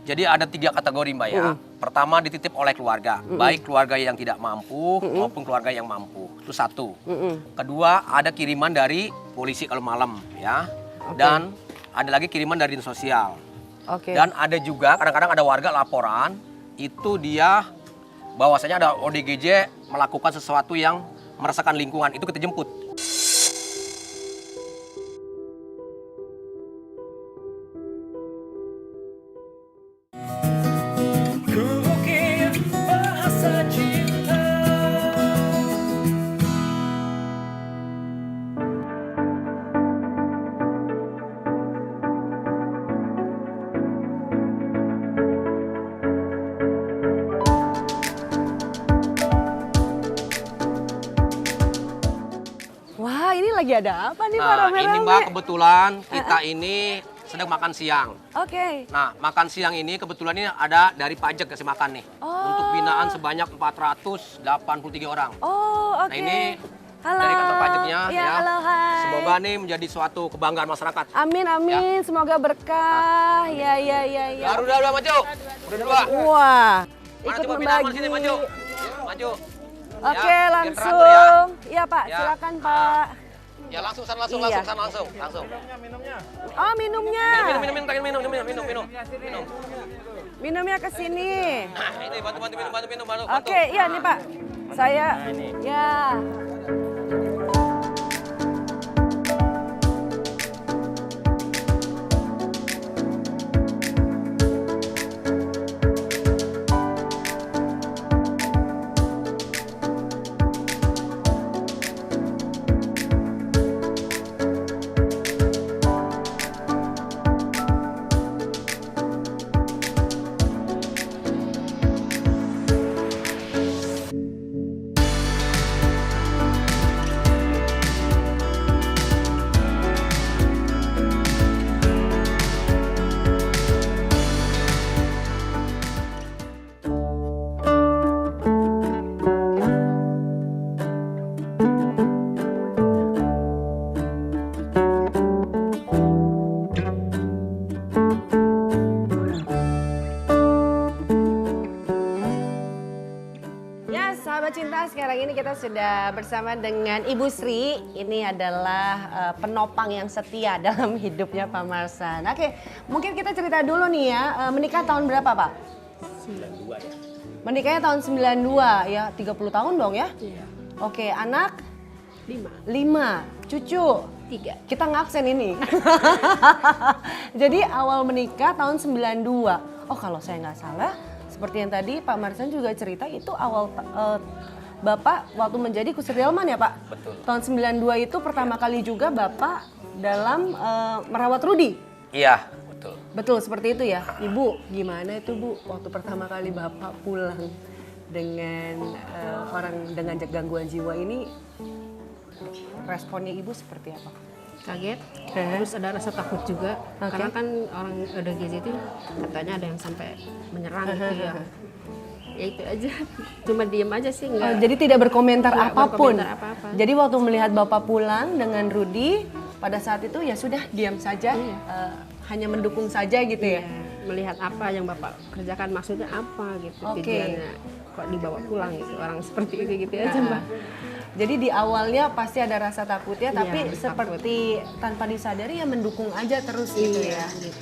Jadi ada 3 kategori Mbak ya. Pertama dititip oleh keluarga, baik keluarga yang tidak mampu maupun keluarga yang mampu. Itu satu. Kedua ada kiriman dari polisi kalau malam ya. Dan ada lagi kiriman dari dinas sosial. Dan ada juga kadang-kadang ada warga laporan itu dia bahwasanya ada ODGJ melakukan sesuatu yang meresahkan lingkungan, itu kita jemput. Wah, ini lagi ada apa nih Pak Nah, rame-rame? ini Mbak kebetulan kita ini sedang makan siang. Oke. Nah, makan siang ini kebetulan ini ada dari pajak kasih makan nih. Untuk binaan sebanyak 483 orang. Oh, oke. Nah, ini halo. dari kantor pajaknya Ya, ya. halo, hai. Semoga nih menjadi suatu kebanggaan masyarakat. Amin, amin. Semoga berkah. Ya. Baru dua maju. Udah dua. Wah. Mana Ikut coba binaan membagi. sini maju. Maju. Oke, Ya, biar langsung. teratur Iya, Pak. Ya. Silakan, Pak. Ya langsung sana Iya. langsung. Oh, minumnya. Minum. Minumnya ke sini. Nah, ini bantu minum. Oke, iya nih, Pak. Saya ya. Ya, sahabat cinta, sekarang ini kita sudah bersama dengan Ibu Sri. Ini adalah penopang yang setia dalam hidupnya Pak Marsan. Oke, mungkin kita cerita dulu nih ya, menikah tahun berapa Pak? 92 ya. Menikahnya tahun 92, ya 30 tahun dong ya? Iya. Oke, anak? 5. 5, cucu? 3. Kita ngaksen ini. Jadi awal menikah tahun 92. Oh kalau saya nggak salah, seperti yang tadi Pak Marsan juga cerita itu awal Bapak waktu menjadi kusir delman ya Pak? Betul. Tahun 92 itu pertama kali juga Bapak dalam merawat Rudi. Iya, betul. Betul seperti itu ya. Ibu gimana itu Bu waktu pertama kali Bapak pulang dengan orang dengan gangguan jiwa ini, responnya Ibu seperti apa? Kaget, terus ada rasa takut juga. Oke. Karena kan orang ODGJ itu katanya ada yang sampai menyerang gitu ya. Ya itu aja, cuma diem aja sih. Enggak. Jadi tidak berkomentar Nggak apapun. berkomentar apa-apa. Jadi waktu melihat Bapak pulang dengan Rudi, pada saat itu ya sudah diam saja, hanya mendukung saja gitu ya. Melihat apa yang Bapak kerjakan, maksudnya apa gitu, Oke. tujuannya kok dibawa pulang gitu, orang seperti itu gitu aja Mbak. Jadi di awalnya pasti ada rasa takutnya, tapi Iya, seperti tanpa disadari ya mendukung aja terus gitu ya. Gitu.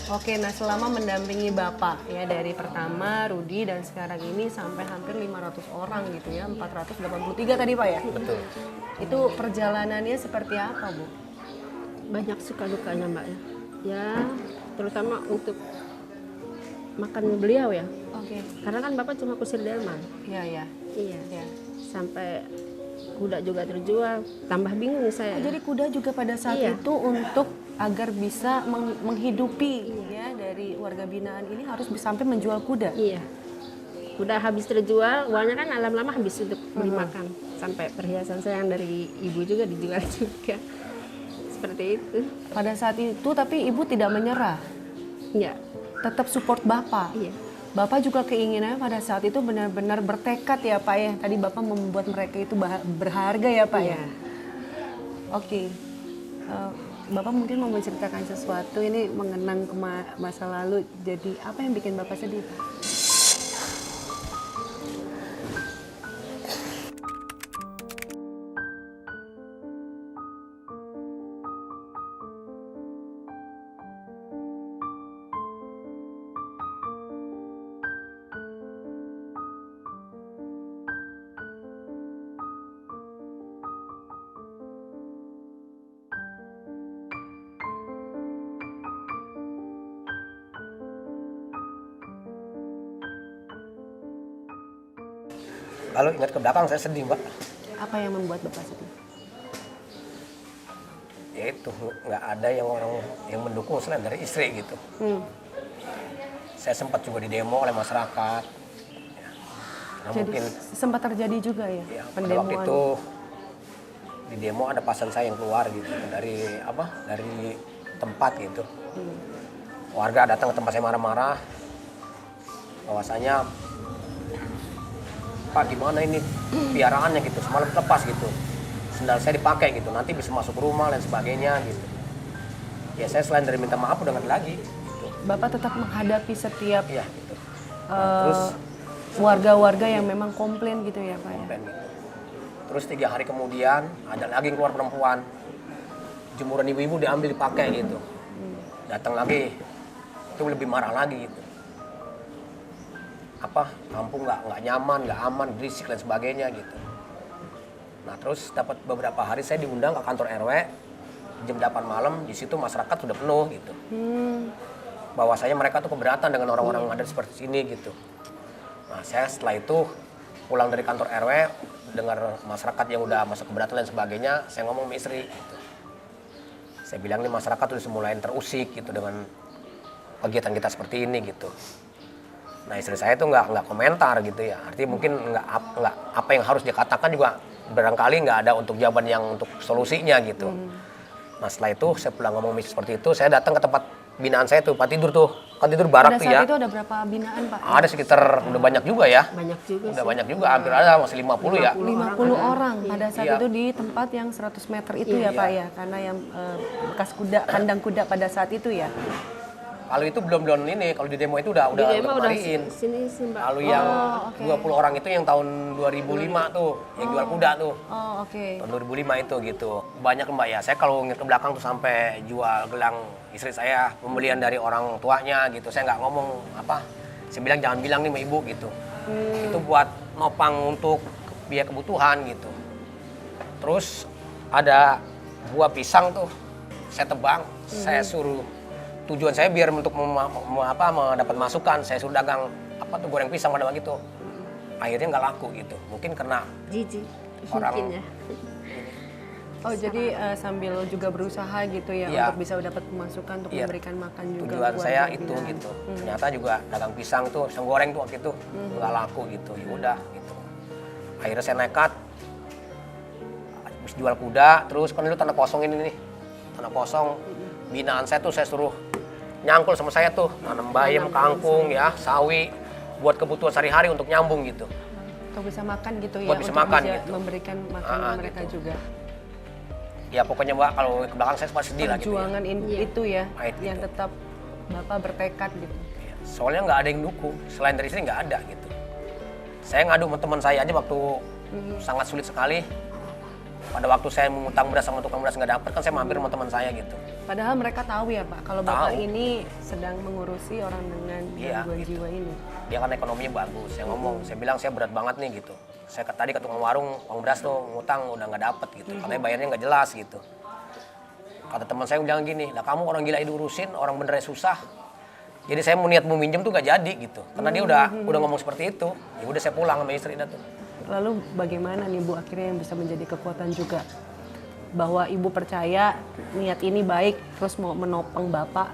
Oke, nah selama mendampingi Bapak ya dari pertama Rudi dan sekarang ini sampai hampir 500 orang gitu ya, 483 tadi Pak ya? Betul. Itu perjalanannya seperti apa Bu? Banyak suka dukanya Mbak ya. Ya, terutama untuk makan beliau ya. Oke, Karena kan Bapak cuma kusir delman. ya. Iya. Ya. Sampai kuda juga terjual, tambah bingung saya. Jadi kuda juga pada saat Iya. itu untuk agar bisa menghidupi ya dari warga binaan ini harus sampai menjual kuda. Iya. Kuda habis terjual, uangnya kan lama-lama habis untuk beli makan. Sampai perhiasan saya yang dari ibu juga dijual juga. Seperti itu. Pada saat itu tapi ibu tidak menyerah, Iya. tetap support Bapak. Iya. Bapak juga keinginannya pada saat itu benar-benar bertekad ya Pak ya. Tadi Bapak membuat mereka itu berharga ya Pak ya. Iya. Oke. Bapak mungkin mau menceritakan sesuatu ini mengenang ke masa lalu. Jadi apa yang bikin Bapak sedih, Pak? Kalau ingat ke belakang saya sedih, Mbak. Apa yang membuat Bapak sedih? Ya itu, nggak ada yang orang yang mendukung selain dari istri gitu. Saya sempat juga di demo oleh masyarakat. Ya, karena Jadi mungkin sempat terjadi juga ya, ya, pada pendemoan. waktu itu di demo ada pasan saya yang keluar gitu dari tempat gitu. Warga datang ke tempat saya marah-marah, bahwasanya Pak gimana ini piaraannya gitu, semalam lepas gitu, sendal saya dipakai gitu, nanti bisa masuk rumah dan sebagainya gitu. Ya saya selain dari minta maaf udah nggak ada lagi gitu. Bapak tetap menghadapi setiap Iya gitu. eh, warga-warga yang memang komplain gitu ya Pak ya? komplain gitu. Terus 3 hari kemudian ada lagi yang keluar perempuan, jemuran ibu-ibu diambil dipakai gitu. Datang lagi, itu lebih marah lagi gitu. Kampung nggak nyaman, nggak aman, berisik dan sebagainya gitu. Nah terus dapat beberapa hari saya diundang ke kantor RW jam 8 malam, di situ masyarakat sudah penuh gitu. Bahwasanya mereka tuh keberatan dengan orang-orang yang ada seperti ini gitu. Nah saya setelah itu pulang dari kantor RW, dengar masyarakat yang udah masuk keberatan dan sebagainya, saya ngomong sama istri gitu. Saya bilang nih masyarakat udah mulai terusik gitu dengan kegiatan kita seperti ini gitu. Nah istri saya tuh nggak komentar gitu ya, artinya mungkin nggak apa yang harus dikatakan juga barangkali nggak ada untuk jawaban yang untuk solusinya gitu. Nah setelah itu saya pulang ngomong seperti itu, saya datang ke tempat binaan saya tuh, tempat tidur tuh, kan tidur barak Pada tuh saat ya. itu ada berapa binaan Pak? Ada sekitar udah banyak juga ya, Banyak juga udah sih. banyak juga, hampir ada masih 50 ya. 50 orang pada saat Iya. itu di tempat yang 100 meter itu Iya. ya Pak ya, karena yang bekas kuda, kandang kuda pada saat itu ya. Kalau itu belum ini, kalau di demo itu udah Di demo udah kembaliin. sini sih Mbak. Lalu yang oke. 20 orang itu yang tahun 2005 tuh, yang jual kuda tuh. Oh oke. Tahun 2005 itu gitu. Banyak Mbak ya, saya kalau ingat ke belakang tuh sampai jual gelang istri saya, pembelian dari orang tuanya gitu. Saya nggak ngomong apa, saya bilang jangan bilang nih sama ibu gitu. Itu buat nopang untuk biaya kebutuhan gitu. Terus ada buah pisang tuh, saya tebang, saya suruh, tujuan saya biar untuk mendapat masukan, saya suruh dagang goreng pisang pada waktu itu. Akhirnya nggak laku gitu, mungkin karena Jijik. Orang- Mungkin ya. Oh jadi sambil juga berusaha gitu ya Iya. untuk bisa dapat pemasukan untuk Iya. memberikan makan juga. tujuan buat saya warga itu binaan. gitu. Ternyata juga dagang pisang tuh, pisang goreng tuh waktu itu nggak laku gitu. Ya udah gitu. Akhirnya saya nekat, habis jual kuda, terus kan dulu tanah kosong ini nih, tanah kosong. Binaan saya tuh saya suruh nyangkul sama saya tuh, nanam bayam, kangkung ya, sawi, buat kebutuhan sehari-hari untuk nyambung gitu. Untuk bisa makan gitu ya, Buat bisa untuk makan bisa gitu. memberikan makanan mereka gitu. juga. Ya pokoknya Mbak, kalau ke belakang saya sempat sedih lah gitu ya. Perjuangan itu ya, Pahit yang gitu. tetap Bapak bertekad gitu. Iya, soalnya nggak ada yang dukung, selain dari sini nggak ada gitu. Saya ngadu sama teman saya aja waktu sangat sulit sekali. Pada waktu saya mengutang beras sama tukang beras nggak dapet, kan saya mampir sama teman saya gitu. Padahal mereka tahu ya Pak, kalau Bapak Tahu. ini sedang mengurusi orang dengan Iya, gangguan gitu. jiwa ini. Dia kan ekonominya bagus, saya ngomong, saya bilang saya berat banget nih gitu. Saya tadi ke tukang warung, uang beras tuh ngutang udah nggak dapet gitu, katanya bayarnya nggak jelas gitu. Kata teman saya bilang gini, lah kamu orang gila diurusin, orang benernya susah. Jadi saya mau niat mau minjem tuh nggak jadi gitu, karena dia udah ngomong seperti itu. Ya udah saya pulang sama istri dah tuh. Lalu bagaimana nih Bu akhirnya yang bisa menjadi kekuatan juga? Bahwa Ibu percaya niat ini baik, terus mau menopang Bapak.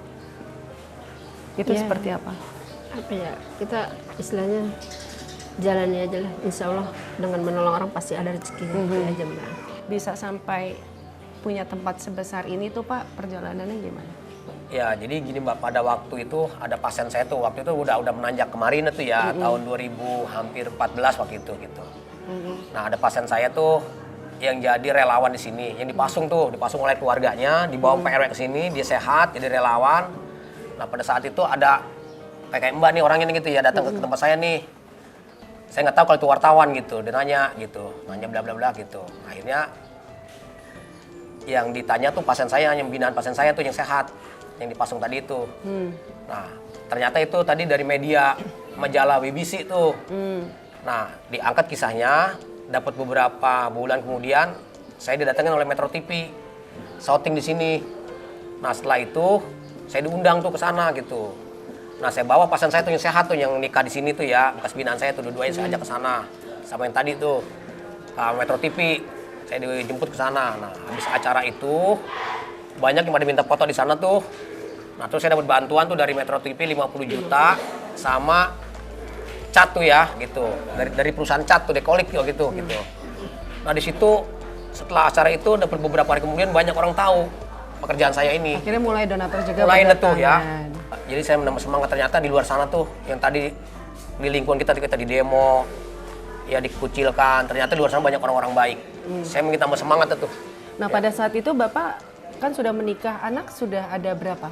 Itu Iya. seperti apa? Apa ya, kita istilahnya jalani aja lah. Insya Allah dengan menolong orang pasti ada rezeki. Itu aja Mbak. Bisa sampai punya tempat sebesar ini tuh Pak, perjalanannya gimana? Ya, jadi gini Mbak, pada waktu itu ada pasien saya tuh, waktu itu udah menanjak kemarin itu ya, tahun 2000 hampir 14 waktu itu gitu. Nah, ada pasien saya tuh yang jadi relawan di sini, yang dipasung oleh keluarganya, dibawa Pak RW ke sini, dia sehat jadi relawan. Nah pada saat itu ada kayak Mbak nih orangnya nih gitu ya, datang ke tempat saya nih. Saya nggak tahu kalau itu wartawan gitu, dia nanya bla bla bla gitu. Akhirnya yang ditanya tuh pasien saya, yang binaan pasien saya tuh yang sehat, yang dipasung tadi itu. Nah ternyata itu tadi dari media majalah BBC tuh. Nah diangkat kisahnya, dapat beberapa bulan kemudian saya didatengin oleh Metro TV, syuting di sini. Nah setelah itu saya diundang tuh ke sana gitu. Nah saya bawa pasien saya tuh yang sehat tuh, yang nikah di sini tuh ya, bekas binaan saya tuh dua-duanya saya ajak ke sana. Sama yang tadi tuh Metro TV, saya dijemput ke sana. Nah habis acara itu banyak yang pada minta foto di sana tuh. Nah terus saya dapat bantuan tuh dari Metro TV 50 juta sama cat tuh ya gitu, dari perusahaan cat tuh Dekolik gitu. Nah di situ setelah acara itu dapat beberapa hari kemudian banyak orang tahu pekerjaan saya ini. Akhirnya mulai donatur juga mulai tuh ya. berdatangan. Jadi saya menambah semangat, ternyata di luar sana tuh yang tadi di lingkungan kita di demo ya dikucilkan, ternyata di luar sana banyak orang-orang baik. Saya ingin tambah semangat tuh. Nah pada saat itu Bapak kan sudah menikah, anak sudah ada berapa?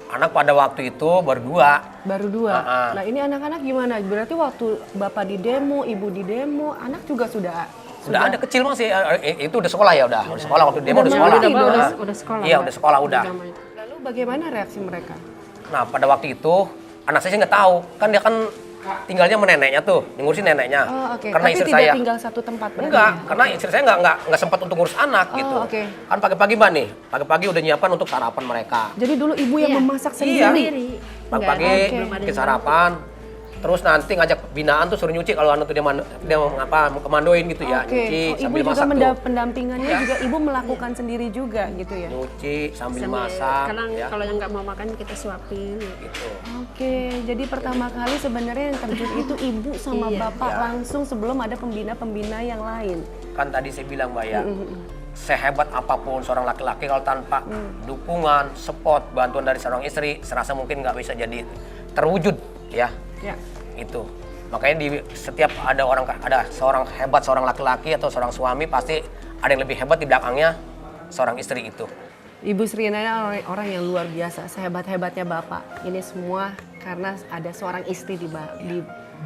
Anak pada waktu itu baru 2. Baru 2. Nah ini anak-anak gimana? Berarti waktu Bapak di demo, Ibu di demo, anak juga sudah ada kecil masih, itu udah sekolah ya udah sekolah waktu demo udah sekolah. Udah sekolah. Iya udah sekolah udah. Lalu bagaimana reaksi mereka? Nah pada waktu itu anak saya sih nggak tahu, kan dia kan tinggalnya sama neneknya tuh, ngurusin neneknya. Oh, oke. Karena Tapi istri tidak saya tinggal satu tempat berarti enggak, ya? karena istri saya nggak sempat untuk ngurus anak gitu. oke. Kan pagi-pagi Mbak nih, pagi-pagi udah nyiapkan untuk sarapan mereka. Jadi dulu ibu yang Iya. memasak Iya. sendiri? Pagi-pagi belum ada bikin yang sarapan, terus nanti ngajak binaan tuh suruh nyuci kalau anu tuh dia kemandoin gitu ya, Oke. nyuci Oh, ibu sambil juga masak tuh. pendampingannya Ya. juga ibu melakukan sendiri juga gitu ya? Nyuci sambil Sambil masak kadang ya. kalau yang nggak mau makan kita suapin. Gitu. Oke, jadi pertama kali sebenarnya yang terjun itu ibu sama Iya. bapak Ya. langsung sebelum ada pembina-pembina yang lain. Kan tadi saya bilang Mbak ya, sehebat apapun seorang laki-laki kalau tanpa dukungan, support, bantuan dari seorang istri, serasa mungkin nggak bisa jadi terwujud ya. Ya. Itu. Makanya di setiap ada seorang hebat, seorang laki-laki atau seorang suami pasti ada yang lebih hebat di belakangnya seorang istri itu. Ibu Sri Nana orang yang luar biasa, sehebat-hebatnya Bapak. Ini semua karena ada seorang istri di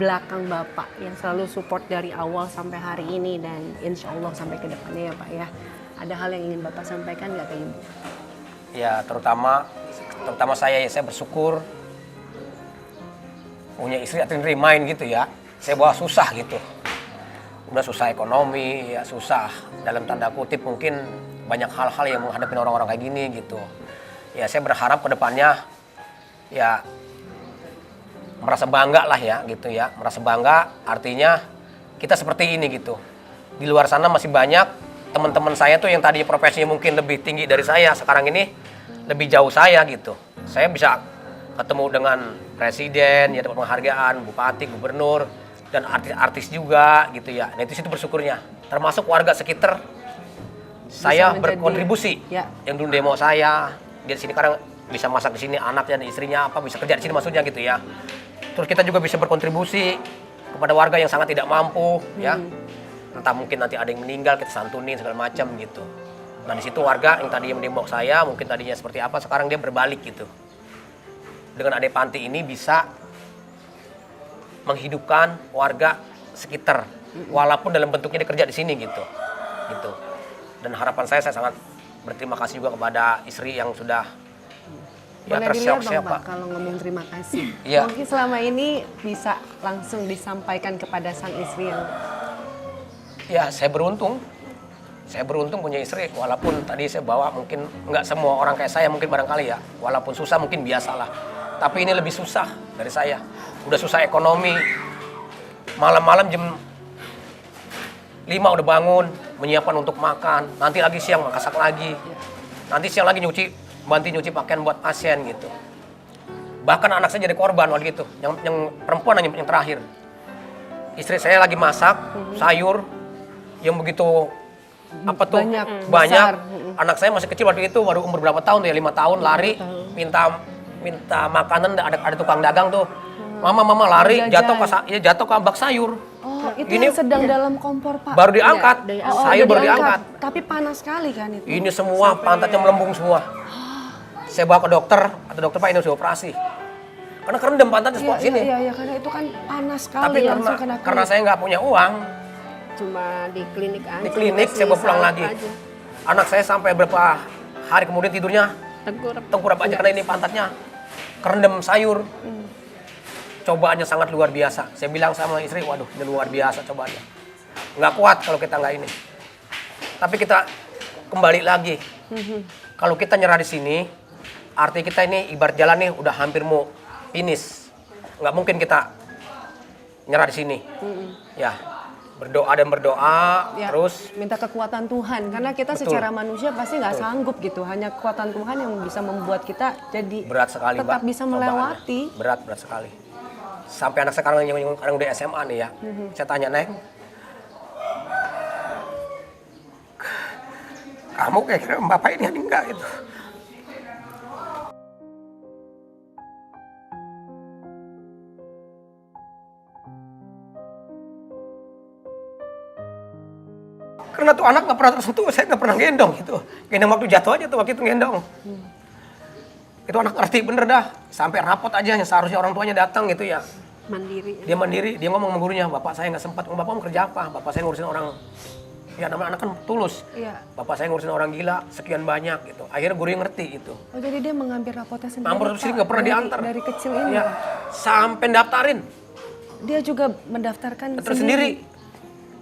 belakang Bapak yang selalu support dari awal sampai hari ini dan insya Allah sampai ke depannya ya Pak ya. Ada hal yang ingin Bapak sampaikan nggak ke Ibu? Ya terutama saya bersyukur punya istri yang remind gitu ya. Saya bawa susah gitu. Udah susah ekonomi, ya susah dalam tanda kutip mungkin banyak hal-hal yang menghadapi orang-orang kayak gini gitu. Ya saya berharap ke depannya ya merasa bangga lah ya gitu ya. Merasa bangga artinya kita seperti ini gitu. Di luar sana masih banyak teman-teman saya tuh yang tadi profesinya mungkin lebih tinggi dari saya, sekarang ini lebih jauh saya gitu. Saya bisa ketemu dengan presiden, ya dapat penghargaan, bupati, gubernur, dan artis-artis juga gitu ya. Nah itu situ bersyukurnya. Termasuk warga sekitar saya menjadi- berkontribusi. ya. Yang dulu demo saya, dia di sini sekarang bisa masak di sini, anaknya dan istrinya apa bisa kerja di sini maksudnya gitu ya. Terus kita juga bisa berkontribusi kepada warga yang sangat tidak mampu ya. Entah mungkin nanti ada yang meninggal kita santunin segala macam gitu. Nah di situ warga yang tadi yang mendemo saya mungkin tadinya seperti apa sekarang dia berbalik gitu. Dengan adanya panti ini bisa menghidupkan warga sekitar walaupun dalam bentuknya dia kerja di sini gitu. Dan harapan saya sangat berterima kasih juga kepada istri yang sudah Boleh dilihat tersiap-siap, dong Pak Pak. kalau ngomong terima kasih. Iya. Mungkin selama ini bisa langsung disampaikan kepada sang istri yang Ya saya beruntung punya istri walaupun tadi saya bawa mungkin nggak semua orang kayak saya mungkin barangkali ya. Walaupun susah mungkin biasalah. Tapi ini lebih susah dari saya. Udah susah ekonomi. Malam-malam jam 5 udah bangun, menyiapkan untuk makan. Nanti lagi siang masak lagi. Nanti siang lagi bantu nyuci pakaian buat pasien gitu. Bahkan anak saya jadi korban waktu itu. Yang perempuan yang terakhir. Istri saya lagi masak sayur yang begitu Banyak, banyak. besar. Anak saya masih kecil waktu itu, baru umur berapa tahun tuh ya, 5 tahun, lari minta makanan, ada tukang dagang tuh Mama lari Jajan. jatuh ke bak sayur. Oh, itu Ini yang sedang dalam kompor, Pak. baru diangkat. Iya, Sayur udah baru diangkat. Tapi panas sekali kan itu. Ini semua pantatnya melembung semua. Saya bawa ke dokter, kata dokter, Pak ini harus dioperasi. Karena kerendam pantatnya Iya, sini. iya, karena itu kan panas sekali. Tapi langsung kena karena kulit. saya nggak punya uang, Cuma di klinik aja. di klinik dikasih saya bawa pulang salep lagi. aja. Anak saya sampai berapa hari kemudian tidurnya Tengkurap. tengkurap aja karena ini pantatnya kerendam sayur. Cobaannya sangat luar biasa. Saya bilang sama istri, waduh ini luar biasa cobaannya. Nggak kuat kalau kita nggak ini. Tapi kita kembali lagi. Kalau kita nyerah di sini, arti kita ini ibarat jalan nih udah hampir mau finish. Nggak mungkin kita nyerah di sini. Ya, berdoa dan berdoa, Ya, terus minta kekuatan Tuhan karena kita Betul. secara manusia pasti nggak sanggup gitu. Hanya kekuatan Tuhan yang bisa membuat kita jadi berat sekali, tetap Mbak, bisa cobaannya. melewati. Berat sekali. Sampai anak sekarang yang kadang udah SMA nih ya. Saya tanya, Nek, kamu kira Bapak ini ada enggak gitu. Karena tuh anak nggak pernah tersentuh, saya nggak pernah gendong gitu. Gendong waktu jatuh aja tuh, waktu itu gendong. Itu anak ngerti bener dah, sampai rapot aja yang seharusnya orang tuanya datang gitu ya. Mandiri. Dia mandiri, dia ngomong sama gurunya, Bapak saya nggak sempat, Bapak mau kerja apa? Bapak saya ngurusin orang, ya namanya anak kan tulus. Iya. Bapak saya ngurusin orang gila, sekian banyak gitu. Akhirnya gurunya ngerti itu. Oh jadi dia mengambil rapotnya sendiri. Ngambil Pak, sendiri nggak pernah dari- diantar. Dari kecil ini. Ya, sampai daftarin Dia juga mendaftarkan terus sendiri.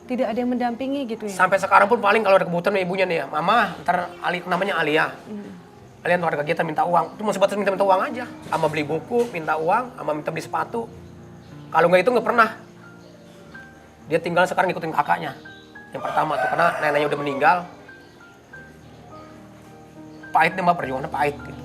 Tidak ada yang mendampingi gitu ya. Sampai sekarang pun paling kalau ada kebutuhan sama ibunya nih ya, Mama, ntar namanya Alia. Alia warga kita minta uang, itu mau sebatas minta uang aja. Sama beli buku, minta uang, sama minta beli sepatu. Kalau nggak itu nggak pernah. Dia tinggal sekarang ngikutin kakaknya. Yang pertama tuh, karena neneknya udah meninggal. Pahit nih Mbak, perjuangannya pahit gitu.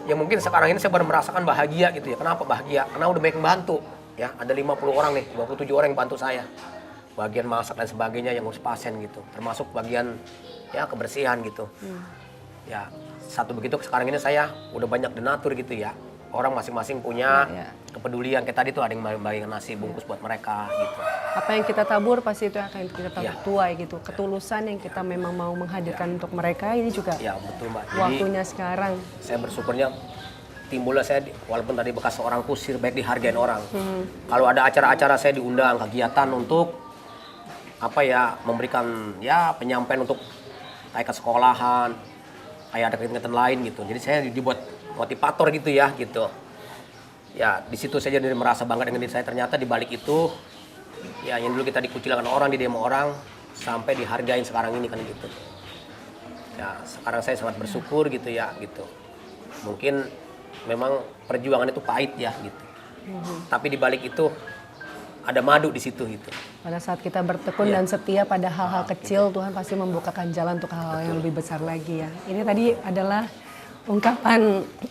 Ya mungkin sekarang ini saya baru merasakan bahagia gitu ya. Kenapa bahagia? Karena udah banyak yang bantu. Ya, ada 50 orang nih, 27 orang yang bantu saya. Bagian masak dan sebagainya yang ngurus pasien gitu. Termasuk bagian ya kebersihan gitu. Ya, satu begitu sekarang ini saya udah banyak donatur gitu ya. Orang masing-masing punya Ya. kepedulian. Kayak tadi tuh ada yang bagian nasi bungkus buat mereka gitu. Apa yang kita tabur pasti itu akan kita tabur Ya. tuai gitu. Ketulusan yang kita memang mau menghadirkan untuk mereka ini juga Ya, betul Mbak. Jadi waktunya sekarang. saya bersyukurnya timbullah saya walaupun tadi bekas seorang kusir baik dihargain orang. Kalau ada acara-acara saya diundang kegiatan untuk apa ya memberikan ya penyampaian untuk kayak ke sekolahan, kayak ada kegiatan lain gitu. Jadi saya dibuat motivator gitu ya gitu. Ya di situ saya jadi merasa bangga dengan diri saya, ternyata di balik itu ya yang dulu kita dikucilkan orang, di demo orang sampai dihargain sekarang ini kan gitu. Ya sekarang saya sangat bersyukur gitu ya gitu. Mungkin memang perjuangan itu pahit ya gitu. Tapi di balik itu ada madu di situ gitu. Pada saat kita bertekun Iya. dan setia pada hal-hal kecil, Tuhan pasti membukakan jalan untuk hal-hal yang lebih besar lagi ya. Ini tadi adalah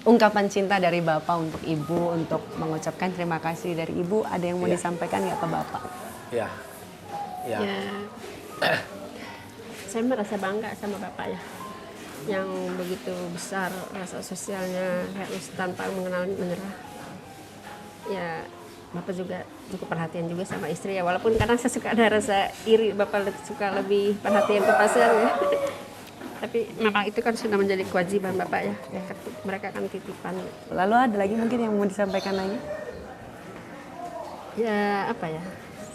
ungkapan cinta dari Bapak untuk Ibu, untuk mengucapkan terima kasih dari Ibu. Ada yang mau Iya. disampaikan nggak ke Bapak? Ya. Ya. Ya, saya merasa bangga sama Bapak ya, yang begitu besar rasa sosialnya, harus tanpa mengenal menyerah. Ya, Bapak juga cukup perhatian juga sama istri ya, walaupun kadang saya suka ada rasa iri, Bapak suka lebih perhatian ke pasien ya. Tapi memang itu kan sudah menjadi kewajiban Bapak ya, mereka kan titipan. Lalu ada lagi mungkin yang mau disampaikan lagi? Ya apa ya,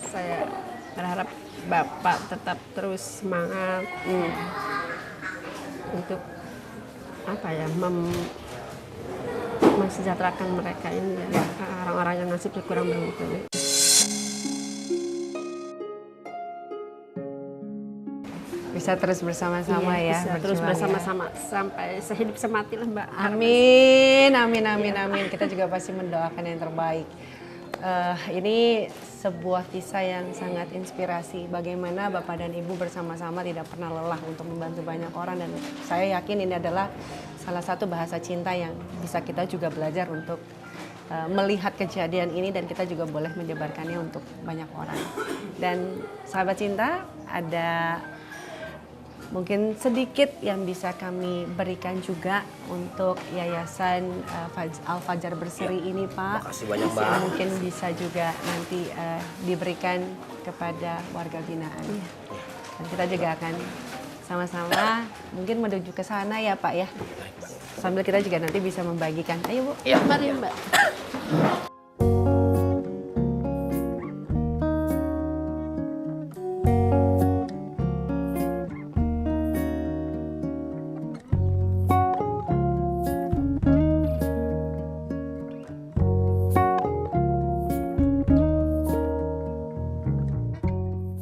saya berharap Bapak tetap terus semangat untuk apa ya, mensejahterakan mereka ini ya, orang-orang yang nasibnya kurang beruntung. Bisa terus bersama-sama Iya, ya. bisa terus berjuang ya. bersama-sama sampai sehidup semati lah Mbak. Amin, amin, amin, amin. Kita juga pasti mendoakan yang terbaik. Ini sebuah kisah yang sangat inspirasi. Bagaimana Bapak dan Ibu bersama-sama tidak pernah lelah untuk membantu banyak orang. Dan saya yakin ini adalah salah satu bahasa cinta yang bisa kita juga belajar untuk melihat kejadian ini. Dan kita juga boleh menyebarkannya untuk banyak orang. Dan sahabat cinta, ada mungkin sedikit yang bisa kami berikan juga untuk Yayasan Al-Fajar Berseri ini, Pak. Makasih banyak, Mbak. Mungkin bisa juga nanti diberikan kepada warga binaan. Dan kita juga akan sama-sama mungkin menuju ke sana ya, Pak ya. Sambil kita juga nanti bisa membagikan. Ayo, Bu. Iya. Mari Mbak.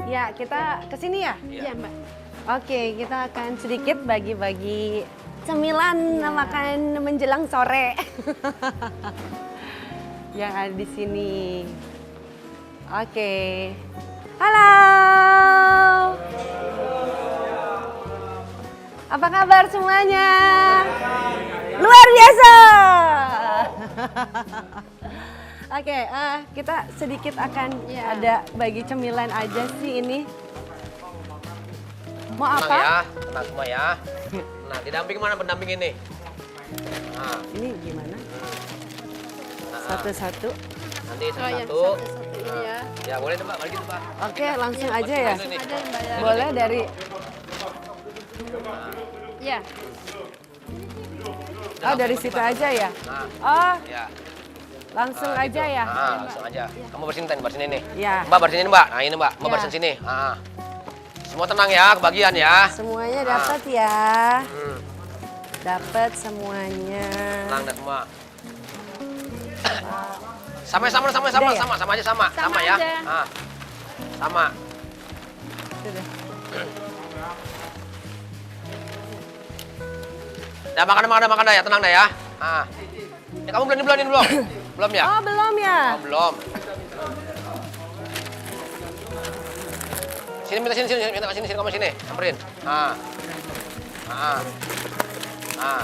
Ya, kita ke sini ya? Iya Mbak. Oke, kita akan sedikit bagi-bagi cemilan makan menjelang sore. Yang ada di sini. Oke. Halo. Apa kabar semuanya? Luar biasa. Oke, kita sedikit akan ada bagi cemilan aja sih ini. Mau Tenang apa? ya, tenang semua ya. Nah, didamping mana pendamping ini? Nah, Ini gimana? nah, Satu-satu. nanti Oh yang satu-satu. satu-satu ini ya. Ya boleh tuh Mbak, balik gitu Pak. Oke, langsung aja ya. Ini. Ada Mbak ya. Boleh dari. Ya. Oh, dari situ aja ya. Nah, Oh, ya. langsung Nah, aja gitu. ya. Nah, langsung aja. Kamu bersihin ten, bersihin ini. Ya. Mbak bersihin ini Mbak. Nah ini Mbak, Mbak Ya. bersihin sini. Nah. Semua tenang ya, kebagian ya. Semuanya dapat ya. Hmm, Dapat semuanya. tenang dah semua. Sama Udah ya? sama aja sama. Sama ya. aja. Nah, sama. Sudah. Dah makan dah ya, tenang dah ya. Nah. Ya, kamu belum? Belum ya? Oh, belum ya? Oh, belum. Sini minta sini kamu sini, samperin. Nah. Nah. Nah.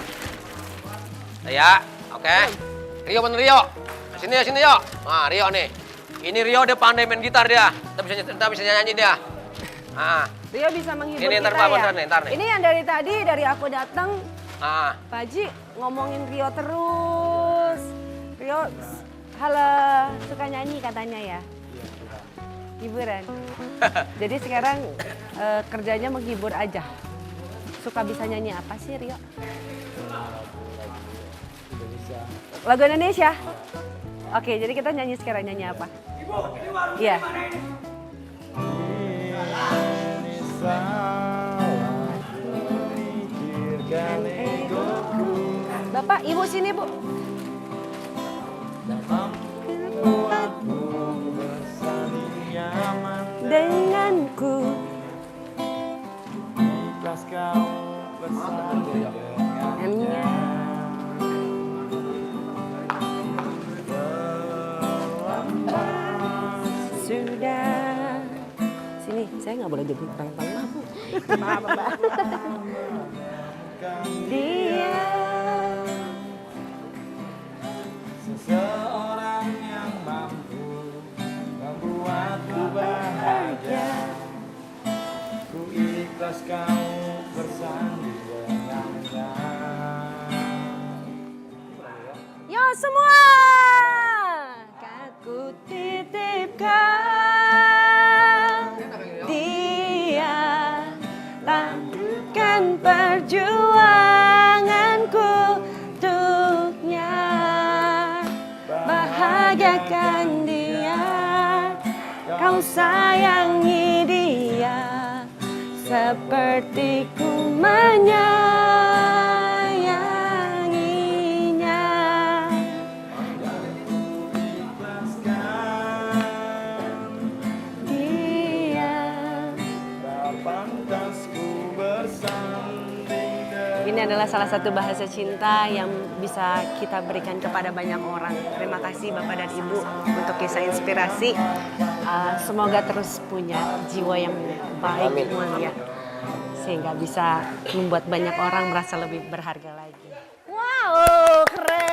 Ya, oke. Rio bener Rio. Sini ya. Nah, Rio nih. Ini Rio dia pandai main gitar dia. Kita bisa nyanyi dia. Nah. Rio bisa menghibur Ini kita ntar, Pak, ya. beneran nih, ntar nih. Ini yang dari tadi, dari aku datang, Nah. Pak Haji ngomongin Rio terus. Rio, halo, suka nyanyi katanya ya? Hiburan. Jadi sekarang kerjanya menghibur aja. Suka bisa nyanyi apa sih Rio? Lagu Indonesia? Oke, jadi kita nyanyi sekarang, nyanyi apa? Iya. Bapak, Ibu sini, Bu. Denganku. Ikhlas kau bersanding dengannya. Sudah. Sini, saya nggak boleh jadi orang tengah, Bu. Maaf, Mbak. Dia. Seseorang yang mampu membuatku bahagia. Ku ikhlas kau bersanding dengannya. Yo semua. Aku titipkan dia, lakukan perjuanganku untuknya, bahagiakan dia, kau sayangi dia seperti ku menyayanginya. Dia. Tak pantas ku bersanding Ini adalah salah satu bahasa cinta yang bisa kita berikan kepada banyak orang. Terima kasih Bapak dan Ibu untuk kisah inspirasi. Semoga terus punya jiwa yang baik, mulia, sehingga bisa membuat banyak orang merasa lebih berharga lagi. Wow, keren.